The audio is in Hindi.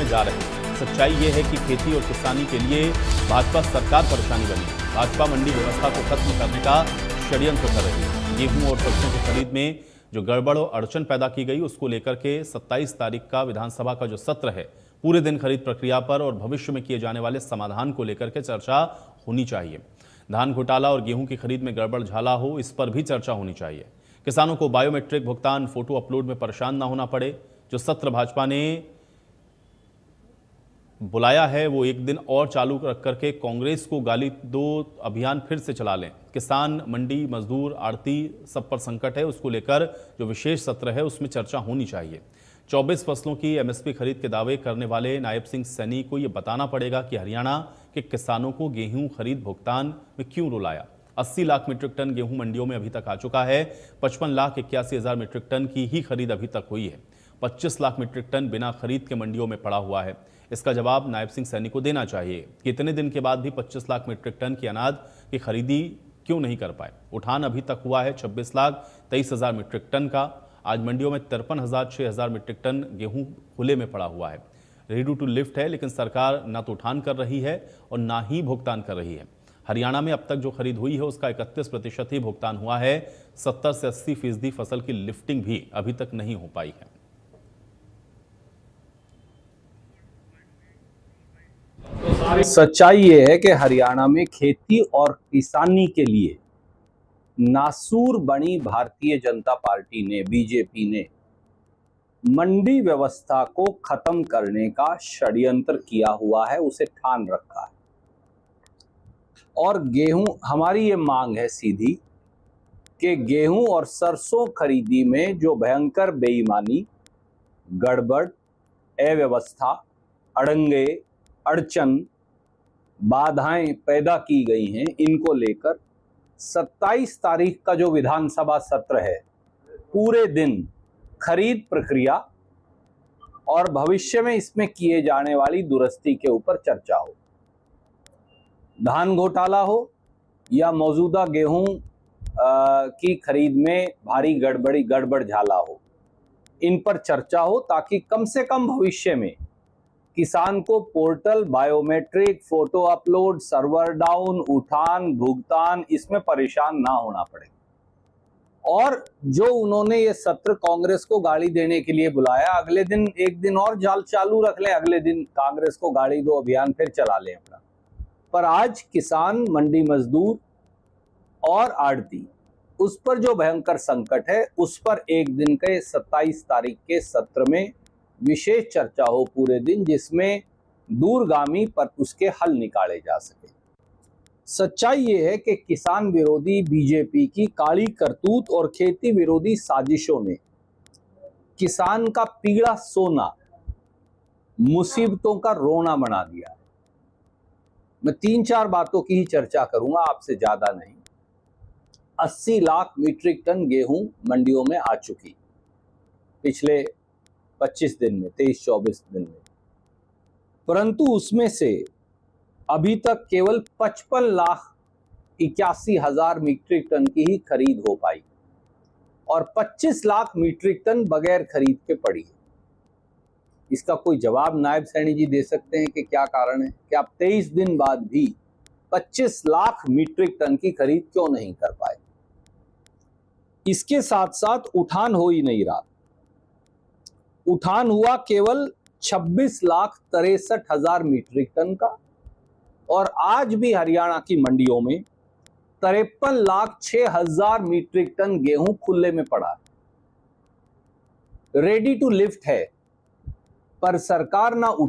जा रहे हैं। सच्चाई ये है कि खेती और किसानी के लिए भाजपा सरकार परेशानी बनी है। भाजपा मंडी व्यवस्था को खत्म करने का षड्यंत्र कर रही है। गेहूं और सरसों की खरीद में जो गड़बड़ और अड़चन पैदा की गई, उसको लेकर के 27 तारीख का विधानसभा का जो सत्र है, पूरे दिन खरीद प्रक्रिया पर और भविष्य में किए जाने वाले समाधान को लेकर के चर्चा होनी चाहिए। धान घोटाला और गेहूं की खरीद में गड़बड़ झाला हो, इस पर भी चर्चा होनी चाहिए। किसानों को बायोमेट्रिक भुगतान, फोटो अपलोड में परेशान ना होना पड़े। जो सत्र भाजपा ने बुलाया है वो एक दिन और चालू रख करके कांग्रेस को गाली दो अभियान फिर से चला लें। किसान, मंडी, मजदूर, आड़ती सब पर संकट है, उसको लेकर जो विशेष सत्र है उसमें चर्चा होनी चाहिए। 24 फसलों की एमएसपी खरीद के दावे करने वाले नायब सिंह सैनी को यह बताना पड़ेगा कि हरियाणा के किसानों को गेहूं खरीद भुगतान में क्यों रुलाया। 80 लाख मीट्रिक टन गेहूं मंडियों में अभी तक आ चुका है। 55,81,000 मीट्रिक टन की ही खरीद अभी तक हुई है। 25 लाख मीट्रिक टन बिना खरीद के मंडियों में पड़ा हुआ है। इसका जवाब नायब सिंह सैनी को देना चाहिए कि इतने दिन के बाद भी 25 लाख मीट्रिक टन की अनाज की खरीदी क्यों नहीं कर पाए। उठान अभी तक हुआ है 26,23,000 मीट्रिक टन का। आज मंडियों में 53,000 6,000 मीट्रिक टन गेहूं खुले में पड़ा हुआ है। रेडी टू लिफ्ट है, लेकिन सरकार ना तो उठान कर रही है और ना ही भुगतान कर रही है। हरियाणा में अब तक जो खरीद हुई है उसका 31% ही भुगतान हुआ है। 70 से 80% फसल की लिफ्टिंग भी अभी तक नहीं हो पाई है। सच्चाई ये है कि हरियाणा में खेती और किसानी के लिए नासूर बनी भारतीय जनता पार्टी ने, बीजेपी ने मंडी व्यवस्था को खत्म करने का षड्यंत्र किया हुआ है, उसे ठान रखा है। और गेहूं, हमारी ये मांग है सीधी कि गेहूं और सरसों खरीदी में जो भयंकर बेईमानी, गड़बड़, अव्यवस्था, अड़ंगे, अड़चन, बाधाएं पैदा की गई हैं, इनको लेकर 27 तारीख का जो विधानसभा सत्र है, पूरे दिन खरीद प्रक्रिया और भविष्य में इसमें किए जाने वाली दुरुस्ती के ऊपर चर्चा हो। धान घोटाला हो या मौजूदा गेहूं की खरीद में भारी गड़बड़ झाला हो, इन पर चर्चा हो ताकि कम से कम भविष्य में किसान को portal, biometric, photo upload, server down, उठान, भुगतान, इसमें परेशान ना होना पड़े। और जो उन्होंने ये सत्र कांग्रेस को गाली देने के लिए बुलाया, अगले दिन एक दिन और जाल चालू रख लें, अगले दिन कांग्रेस को गाली दो अभियान फिर चला लें अपना। पर आज किसान, मंडी मजदूर और आड़ती, उस पर जो भयंकर संकट है, उस पर एक दिन के 27 तारीख के सत्र में विशेष चर्चा हो पूरे दिन, जिसमें दूरगामी पर उसके हल निकाले जा सके। सच्चाई ये है कि किसान विरोधी बीजेपी की काली करतूत और खेती विरोधी साजिशों ने किसान का पीड़ा सोना, मुसीबतों का रोना बना दिया। मैं 3-4 बातों की ही चर्चा करूंगा, आपसे ज्यादा नहीं। 80 लाख मीट्रिक टन गेहूं मंडियों में आ चुकी पिछले 25 दिन में, 23-24 दिन में, परंतु उसमें से अभी तक केवल 55,81,000 मीट्रिक टन की ही खरीद हो पाई और 25 लाख मीट्रिक टन बगैर खरीद के पड़ी है। इसका कोई जवाब नायब सैनी जी दे सकते हैं कि क्या कारण है कि आप 23 दिन बाद भी 25 लाख मीट्रिक टन की खरीद क्यों नहीं कर पाए। इसके साथ साथ उठान हो ही नहीं रहा। उठान हुआ केवल 26,63,000 मीट्रिक टन का और आज भी हरियाणा की मंडियों में 53,06,000 मीट्रिक टन गेहूं खुले में पड़ा है। रेडी टू लिफ्ट है, पर सरकार ना उठा